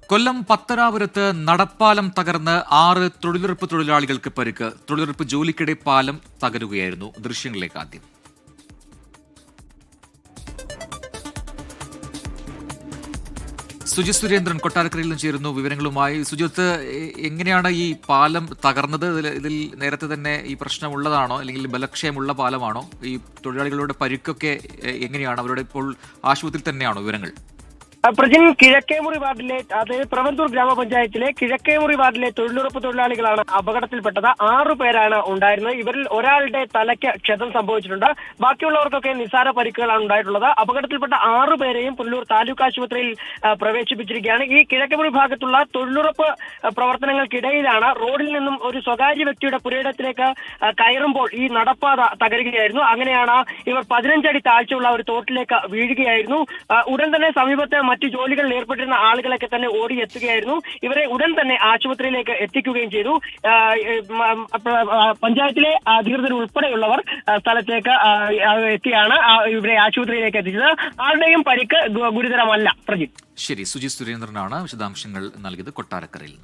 കൊല്ലം പത്തനാപുരത്ത് നടപ്പാലം തകർന്ന് 6 തൊഴിലുറപ്പ് തൊഴിലാളികൾക്ക് പരിക്ക്. തൊഴിലുറപ്പ് ജോലിക്കിടെ പാലം തകരുകയായിരുന്നു. ദൃശ്യങ്ങളിലേക്ക് ആദ്യം. സുജിത് സുരേന്ദ്രൻ കൊട്ടാരക്കരയിൽ നിന്ന് ചേരുന്നു വിവരങ്ങളുമായി. സുജിത്ത്, എങ്ങനെയാണ് ഈ പാലം തകർന്നത്? ഇതിൽ നേരത്തെ തന്നെ ഈ പ്രശ്നമുള്ളതാണോ, അല്ലെങ്കിൽ ബലക്ഷയമുള്ള പാലമാണോ? ഈ തൊഴിലാളികളുടെ പരിക്കൊക്കെ എങ്ങനെയാണ്? അവരുടെ ഇപ്പോൾ ആശുപത്രിയിൽ തന്നെയാണോ? വിവരങ്ങൾ. പ്രജിൻ, കിഴക്കേമുറി വാർഡിലെ, അതായത് പ്രവന്തൂർ ഗ്രാമപഞ്ചായത്തിലെ കിഴക്കേമുറി വാർഡിലെ തൊഴിലുറപ്പ് തൊഴിലാളികളാണ് അപകടത്തിൽപ്പെട്ടത്. 6 പേരാണ് ഉണ്ടായിരുന്നത്. ഇവരിൽ ഒരാളുടെ തലയ്ക്ക് ക്ഷതം സംഭവിച്ചിട്ടുണ്ട്. ബാക്കിയുള്ളവർക്കൊക്കെ നിസ്സാര പരിക്കുകളാണ് ഉണ്ടായിട്ടുള്ളത്. അപകടത്തിൽപ്പെട്ട 6 പേരെയും പുനലൂർ താലൂക്ക് ആശുപത്രിയിൽ പ്രവേശിപ്പിച്ചിരിക്കുകയാണ്. ഈ കിഴക്കേമുറി ഭാഗത്തുള്ള തൊഴിലുറപ്പ് പ്രവർത്തനങ്ങൾക്കിടയിലാണ് റോഡിൽ നിന്നും ഒരു സ്വകാര്യ വ്യക്തിയുടെ പുരയിടത്തിലേക്ക് കയറുമ്പോൾ ഈ നടപ്പാത തകരുകയായിരുന്നു. അങ്ങനെയാണ് ഇവർ 15 അടി താഴ്ചയുള്ള ഒരു തോട്ടിലേക്ക് വീഴുകയായിരുന്നു. ഉടൻ തന്നെ സമീപത്തെ മറ്റു ജോലികളിൽ ഏർപ്പെട്ടിരുന്ന ആളുകളൊക്കെ തന്നെ ഓടിയെത്തുകയായിരുന്നു. ഇവരെ ഉടൻ തന്നെ ആശുപത്രിയിലേക്ക് എത്തിക്കുകയും ചെയ്തു. പഞ്ചായത്തിലെ അധികൃതർ ഉൾപ്പെടെയുള്ളവർ സ്ഥലത്തേക്ക് എത്തിയാണ് ഇവരെ ആശുപത്രിയിലേക്ക് എത്തിച്ചത്. ആരുടെയും പരിക്ക് ഗുരുതരമല്ല. പ്രജിത്ത്. ശരി, സുജിത് സുരേന്ദ്രനാണ് വിശദാംശങ്ങൾ നൽകിയത് കൊട്ടാരക്കരയിൽ.